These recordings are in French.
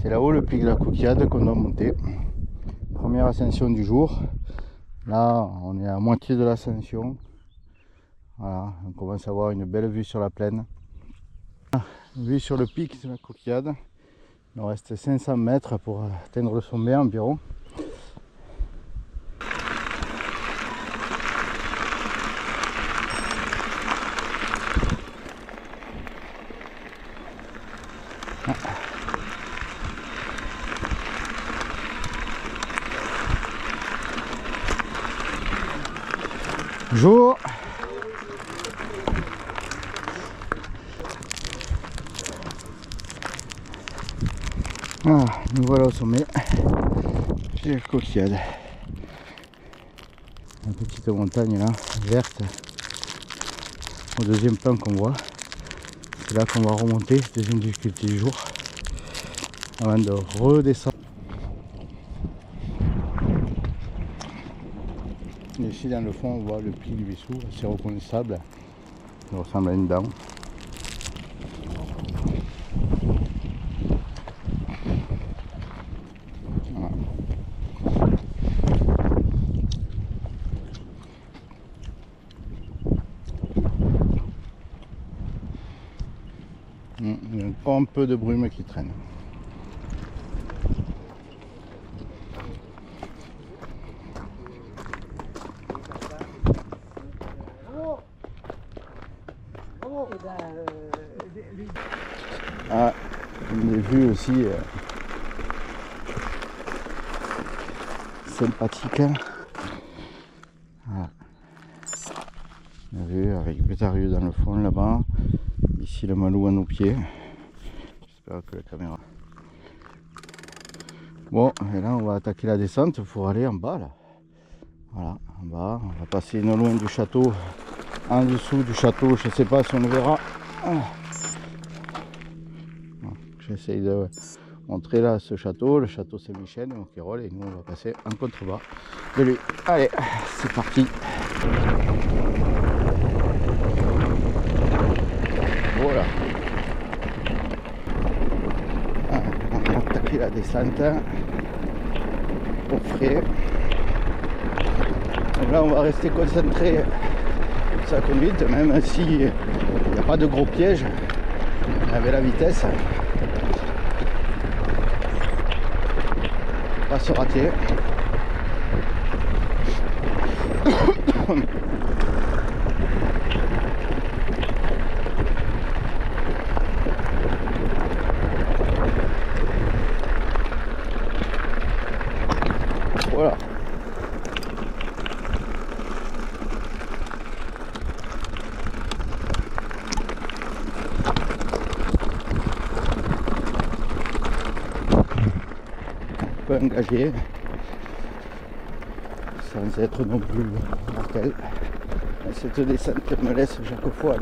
C'est là-haut le pic de la Coquillade qu'on doit monter. Première ascension du jour. Là, on est à moitié de l'ascension. Voilà, on commence à avoir une belle vue sur la plaine. Vue sur le pic de la Coquillade. Il nous reste 500 mètres pour atteindre le sommet environ. Bonjour. Ah, nous voilà au sommet. J'ai la Coquillade. Une petite montagne là, verte. Au deuxième plan qu'on voit. C'est là qu'on va remonter, deuxième difficulté du jour. Avant de redescendre. Et ici dans le fond on voit le pic du Vissou, c'est reconnaissable, il ressemble à une dent. Voilà. Il y a encore un peu de brume qui traîne. Ah, une vue aussi sympathique. Voilà. Une vue avec Bétarieux dans le fond là-bas. Ici le Malou à nos pieds. J'espère que la caméra. Bon, et là on va attaquer la descente pour aller en bas là. Voilà, en bas, on va passer non loin du château. En dessous du château, je ne sais pas si on le verra. J'essaye de montrer là ce château, le château Saint-Michel, et nous on va passer en contrebas de lui. Allez, c'est parti. Voilà. On va attaquer la descente au frais. Donc là on va rester concentré sur sa conduite, même si il n'y a pas de gros pièges avec la vitesse. Pas se rater. Voilà. Un peu engagé. Sans être non plus mortel. Cette descente me laisse chaque fois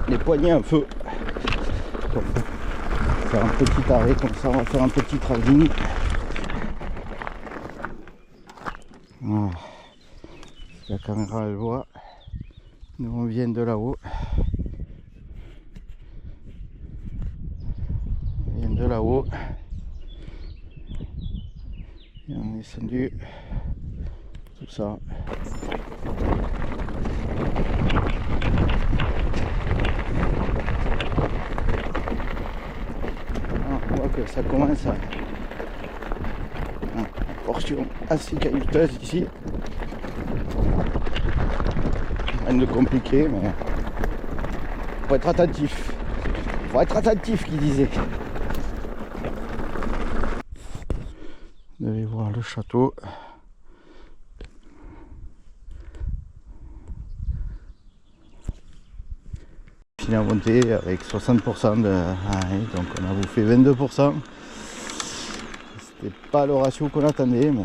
les poignets en feu. Donc, on va faire un petit arrêt comme ça, on va faire un petit travelling. Voilà. Si la caméra elle voit, nous on vient de là-haut. On vient de là-haut. Et on est descendu tout ça. On voit que ça commence à une portion assez caillouteuse ici. Rien de compliqué, mais faut être attentif. Faut être attentif, qui disait. Vous allez voir le château. Fini à monter avec 60% de... donc on a bouffé 22%. C'était pas le ratio qu'on attendait, mais...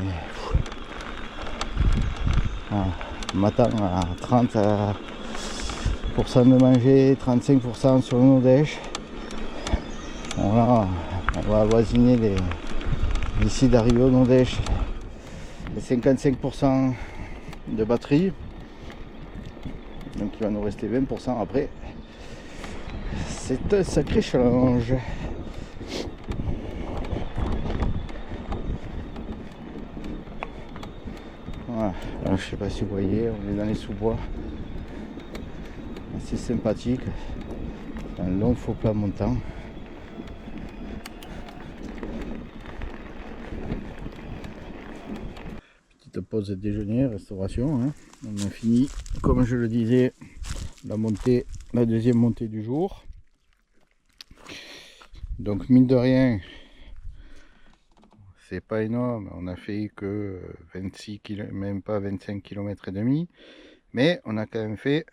on m'attend à 30% de manger, 35% sur le Nordèche. Bon là, on va avoisiner les... D'ici d'arriver au Nordèche, les 55% de batterie. Donc il va nous rester 20% après. C'est un sacré challenge. Voilà. Alors, je sais pas si vous voyez, on est dans les sous-bois. C'est sympathique. Un long faux plat montant. Petite pause de déjeuner, restauration. Hein. On a fini, comme je le disais, la deuxième montée du jour. Donc mine de rien, c'est pas énorme, on a fait que 26 km, même pas 25 km et demi, mais on a quand même fait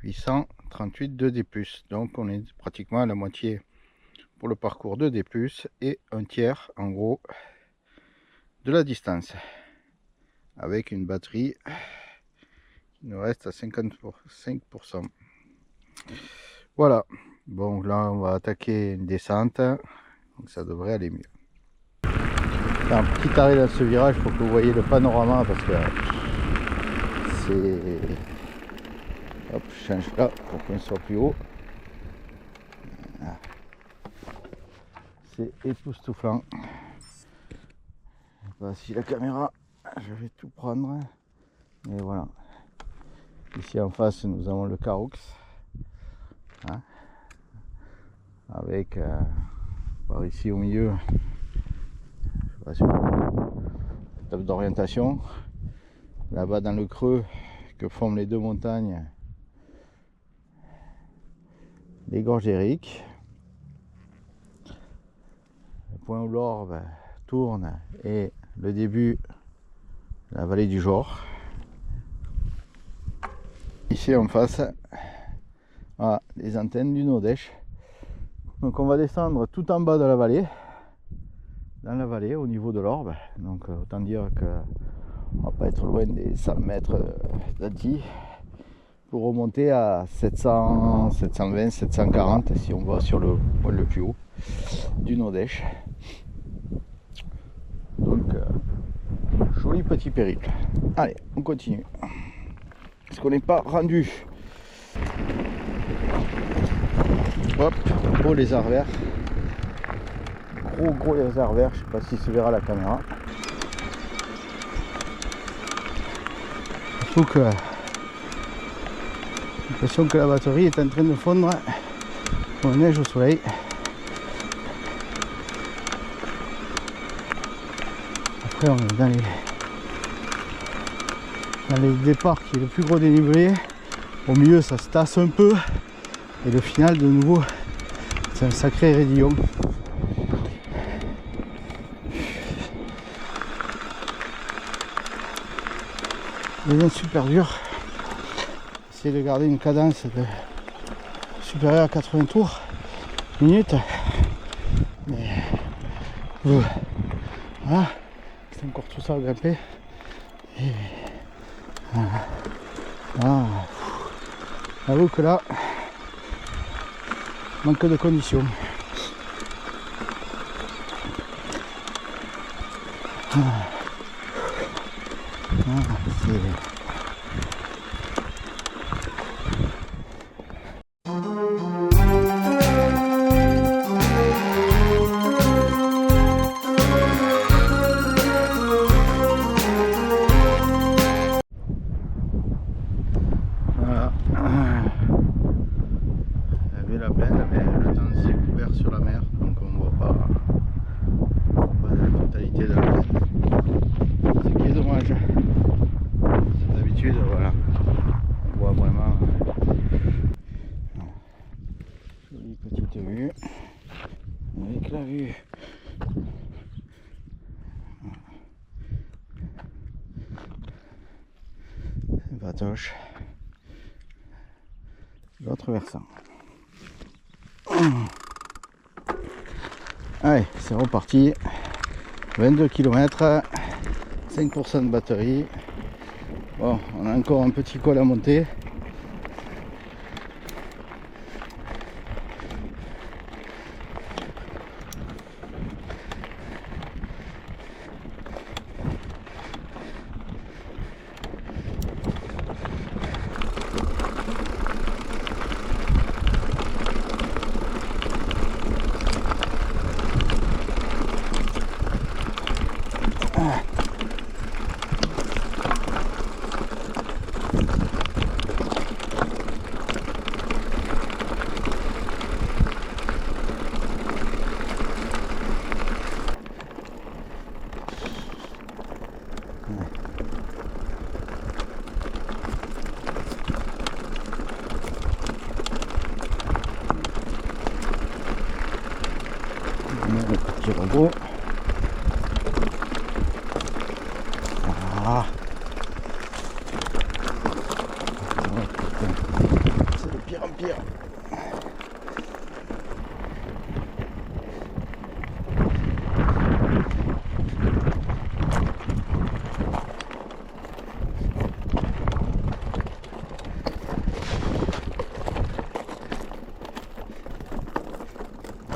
838 de D+, donc on est pratiquement à la moitié pour le parcours de D+, et un tiers en gros de la distance, avec une batterie qui nous reste à 55%. Voilà. Bon, là on va attaquer une descente, donc ça devrait aller mieux. Un petit arrêt dans ce virage pour que vous voyez le panorama, parce que c'est... Hop, je change là pour qu'on soit plus haut. C'est époustouflant. Voici la caméra, je vais tout prendre. Et voilà. Ici en face nous avons le Caroux. Hein, avec par ici au milieu, je sais pas si table d'orientation, là-bas dans le creux que forment les deux montagnes, les gorges d'Éric, le point où l'orbe tourne et le début de la vallée du Jord. Ici en face, voilà, les antennes du Nordèche. Donc on va descendre tout en bas de la vallée, dans la vallée au niveau de l'orbe. Donc autant dire que on va pas être loin des 100 mètres d'Antilles pour remonter à 700, 720, 740 si on va sur le point le plus haut du Nordèche. Donc joli petit périple. Allez, on continue. Est-ce qu'on n'est pas rendu? Hop, gros lézard vert. Gros lézard vert, je sais pas si se verra à la caméra. Surtout que j'ai l'impression que la batterie est en train de fondre comme neige au soleil. Après on est dans les départs qui est le plus gros dénivelé. Au milieu ça se tasse un peu. Et le final de nouveau c'est un sacré raidillon. Il devient super dur. Essayer de garder une cadence supérieure à 80 tours minutes. Mais voilà, c'est encore tout ça à grimper. Et voilà. J'avoue que là, manque de conditions. Vatoche. L'autre versant. Allez, c'est reparti. 22 km, 5% de batterie. Bon, on a encore un petit col à monter. Le petit robot. Ah. Oh, putain. C'est de pire en pire.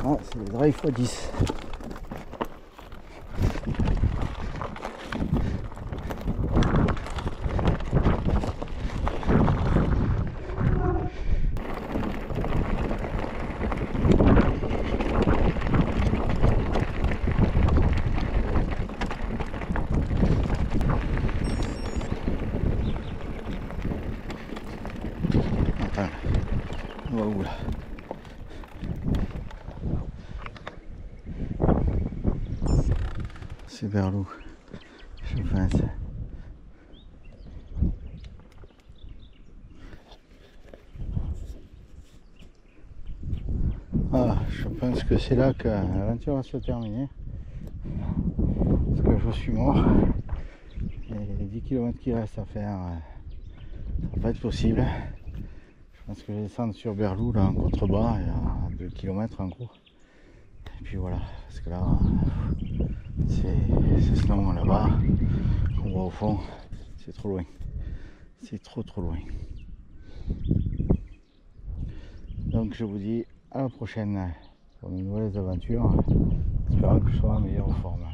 Ah, c'est le drive x10. Attends, on va où là? C'est vers l'eau, je pense. Ah, je pense que c'est là que l'aventure va se terminer. Parce que je suis mort. Et les 10 km qui restent à faire, ça va pas être possible. Je pense que je vais descendre sur Berlou, là en contrebas, et à 2 km en gros. Et puis voilà, parce que là, c'est ce long là-bas, qu'on voit au fond, c'est trop loin. C'est trop loin. Donc je vous dis à la prochaine pour de nouvelles aventures. J'espère que je serai en meilleure forme.